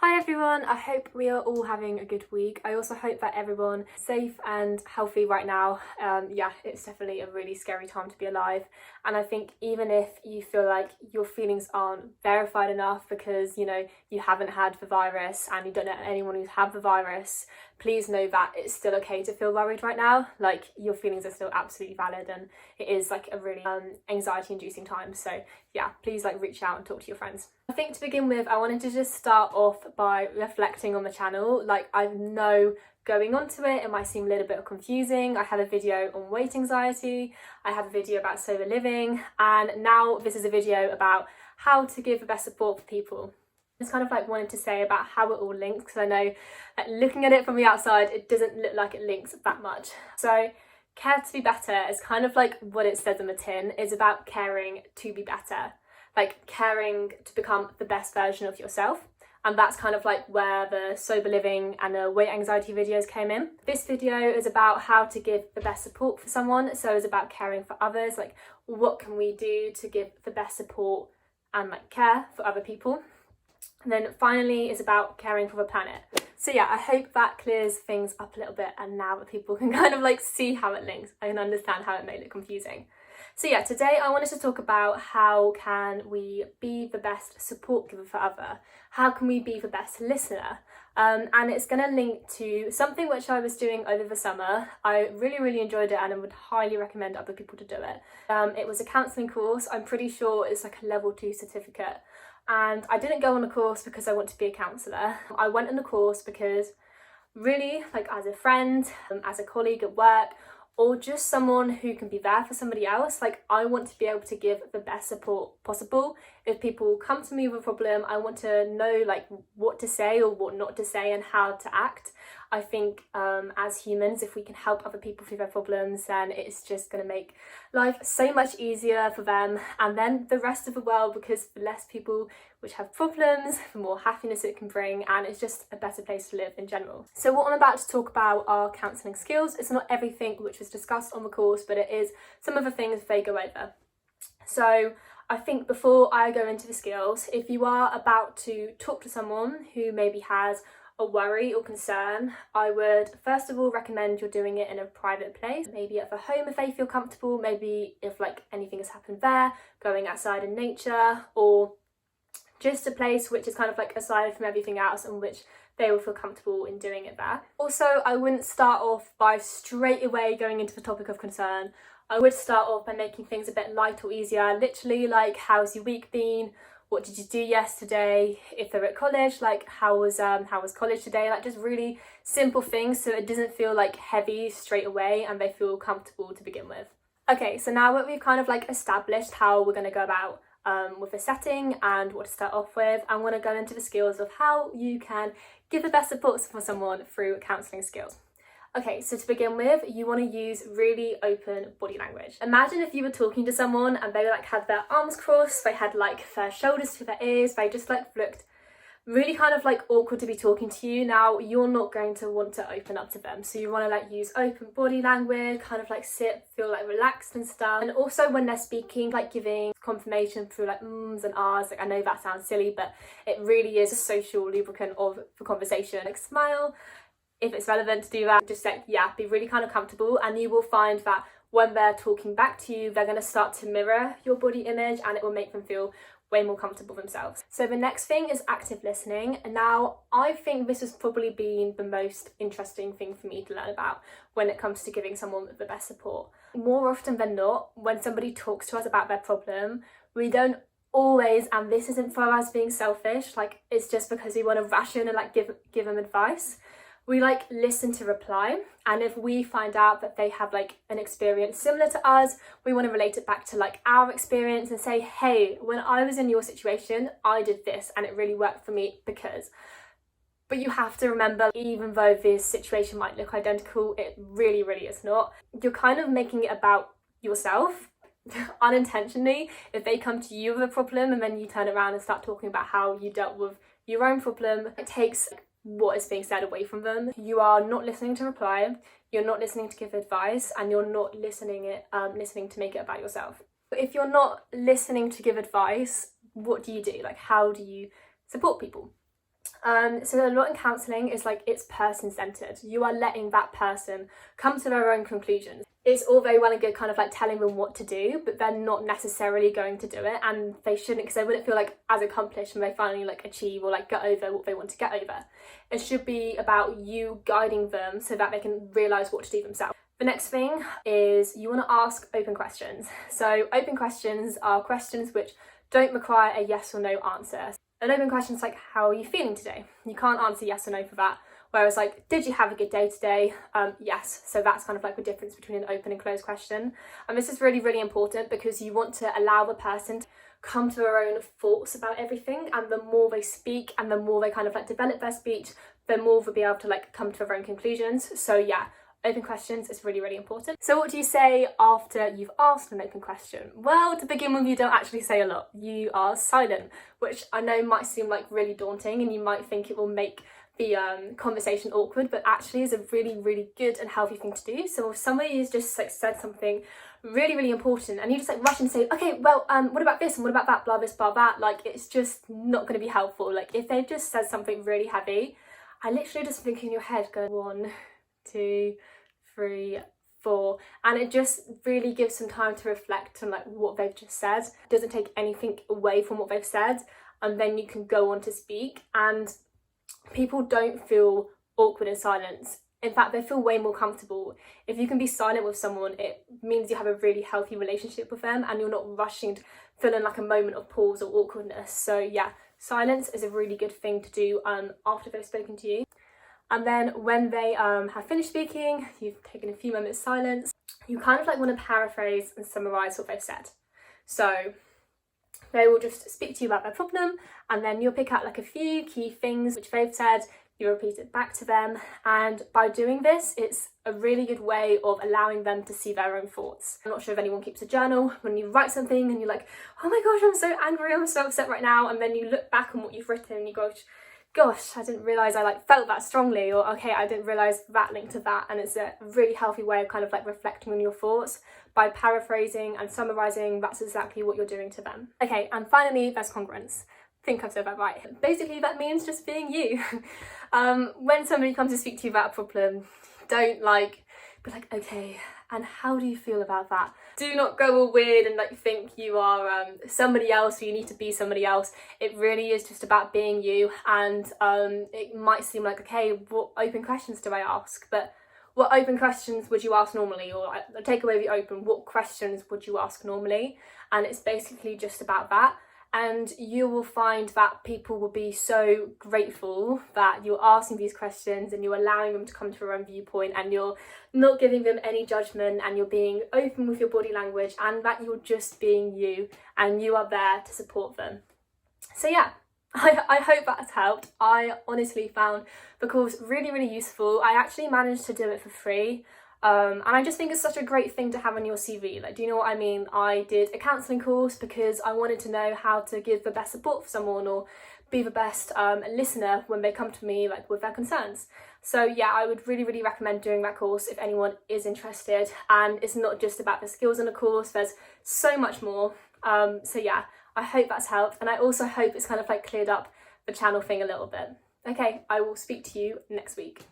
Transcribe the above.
Hi everyone, I hope we are all having a good week. I also hope that everyone's safe and healthy right now. Yeah, it's definitely a really scary time to be alive. And I think even if you feel like your feelings aren't verified enough because, you haven't had the virus and you don't know anyone who's had the virus, please know that it's still okay to feel worried right now. Like, your feelings are still absolutely valid and it is like a really anxiety inducing time. So yeah, please reach out and talk to your friends. I think to begin with, I wanted to just start off by reflecting on the channel. I know going onto it might seem a little bit confusing. I have a video on weight anxiety, I have a video about sober living, and now this is a video about how to give the best support for people. Just wanted to say about how it all links, because I know looking at it from the outside, it doesn't look like it links that much. So care to be better is what it says on the tin, is about caring to be better. Caring to become the best version of yourself. And that's where the sober living and the weight anxiety videos came in. This video is about how to give the best support for someone. So it's about caring for others. What can we do to give the best support and care for other people? And then finally is about caring for the planet. So yeah, I hope that clears things up a little bit, and now that people can see how it links, I can understand how it may look confusing. So yeah, today I wanted to talk about how can we be the best support giver for other? How can we be the best listener? And it's going to link to something which I was doing over the summer. I really enjoyed it and I would highly recommend other people to do it. It was a counselling course. I'm pretty sure it's a level 2 certificate. And I didn't go on the course because I want to be a counsellor. I went on the course because really, as a friend, as a colleague at work, or just someone who can be there for somebody else. I want to be able to give the best support possible. If people come to me with a problem, I want to know what to say or what not to say and how to act. I think as humans, if we can help other people through their problems, then it's just going to make life so much easier for them and then the rest of the world, because the less people which have problems, the more happiness it can bring, and it's just a better place to live in general. So what I'm about to talk about are counselling skills. It's not everything which was discussed on the course, but it is some of the things they go over. So I think before I go into the skills, if you are about to talk to someone who maybe has a worry or concern, I would first of all recommend you're doing it in a private place, maybe at the home if they feel comfortable, maybe if anything has happened there, going outside in nature, or just a place which is aside from everything else and which they will feel comfortable in doing it there. Also, I wouldn't start off by straight away going into the topic of concern. I would start off by making things a bit light or easier, literally how's your week been? What did you do yesterday? If they're at college, how was college today? Just really simple things so it doesn't feel heavy straight away and they feel comfortable to begin with. Okay, so now that we've established how we're going to go about with the setting and what to start off with, I'm going to go into the skills of how you can give the best support for someone through counselling skills. Okay, so to begin with, you want to use really open body language. Imagine if you were talking to someone and they had their arms crossed, they had their shoulders to their ears, they just looked really awkward to be talking to you. Now, you're not going to want to open up to them. So you want to use open body language, sit, feel relaxed and stuff. And also when they're speaking, giving confirmation through ums and ahs. I know that sounds silly, but it really is a social lubricant of the conversation. Smile. If it's relevant to do that, just be really comfortable, and you will find that when they're talking back to you, they're going to start to mirror your body image and it will make them feel way more comfortable themselves. So the next thing is active listening. Now, I think this has probably been the most interesting thing for me to learn about when it comes to giving someone the best support. More often than not, when somebody talks to us about their problem, we don't always, and this isn't for us being selfish, it's just because we want to ration and give them advice. We listen to reply, and if we find out that they have an experience similar to us, we want to relate it back to our experience and say, hey, when I was in your situation, I did this and it really worked for me because. But you have to remember, even though this situation might look identical, it really is not. You're making it about yourself unintentionally. If they come to you with a problem and then you turn around and start talking about how you dealt with your own problem, it takes what is being said away from them. You are not listening to reply, you're not listening to give advice, and you're not listening to make it about yourself. But if you're not listening to give advice, what do you do? How do you support people? So a lot in counselling is like it's person-centred. You are letting that person come to their own conclusions. It's all very well and good kind of like telling them what to do, but they're not necessarily going to do it, and they shouldn't, because they wouldn't feel like as accomplished when they finally like achieve or like get over what they want to get over. It should be about you guiding them so that they can realise what to do themselves. The next thing is you want to ask open questions. So open questions are questions which don't require a yes or no answer. An open question is like, how are you feeling today? You can't answer yes or no for that. Whereas like, did you have a good day today? Yes. So that's kind of like the difference between an open and closed question. And this is really, really important because you want to allow the person to come to their own thoughts about everything. And the more they speak and the more they kind of like develop their speech, the more they'll be able to like come to their own conclusions. So yeah, open questions is really, really important. So what do you say after you've asked an open question? Well, to begin with, you don't actually say a lot. You are silent, which I know might seem like really daunting and you might think it will make the conversation awkward, but actually is a really, really good and healthy thing to do. So if somebody has just like said something really, really important and you just like rush and say, okay, well, what about this and what about that, blah, this, blah, that, like it's just not going to be helpful. Like if they've just said something really heavy, I literally just think in your head, go 1, 2, 3, 4, and it just really gives some time to reflect on like what they've just said. It doesn't take anything away from what they've said, and then you can go on to speak, and people don't feel awkward in silence. In fact, they feel way more comfortable. If you can be silent with someone, it means you have a really healthy relationship with them and you're not rushing to fill in like a moment of pause or awkwardness. So yeah, silence is a really good thing to do after they've spoken to you. And then when they have finished speaking, you've taken a few moments silence, you kind of like want to paraphrase and summarise what they've said. So they will just speak to you about their problem, and then you'll pick out like a few key things which they've said, you repeat it back to them, and by doing this, it's a really good way of allowing them to see their own thoughts. I'm not sure if anyone keeps a journal. When you write something and you're like, oh my gosh, I'm so angry, I'm so upset right now, and then you look back on what you've written and you go, gosh, I didn't realise I like felt that strongly, or okay, I didn't realise that linked to that. And it's a really healthy way of kind of like reflecting on your thoughts. By paraphrasing and summarising, that's exactly what you're doing to them. Okay, and finally, there's congruence. I think I've said that right. Basically, that means just being you. When somebody comes to speak to you about a problem, don't be like, okay, and how do you feel about that? Do not go all weird and like think you are somebody else or you need to be somebody else. It really is just about being you, and it might seem like, okay, what open questions do I ask? But what open questions would you ask normally? Or take away the open, what questions would you ask normally? And it's basically just about that. And you will find that people will be so grateful that you're asking these questions and you're allowing them to come to their own viewpoint, and you're not giving them any judgment, and you're being open with your body language, and that you're just being you and you are there to support them. So yeah, I hope that's helped. I honestly found the course really, really useful. I actually managed to do it for free. And I just think it's such a great thing to have on your CV. Like, do you know what I mean? I did a counselling course because I wanted to know how to give the best support for someone or be the best listener when they come to me like with their concerns. So yeah, I would really, really recommend doing that course if anyone is interested. And it's not just about the skills in the course, there's so much more. So yeah, I hope that's helped. And I also hope it's kind of like cleared up the channel thing a little bit. Okay, I will speak to you next week.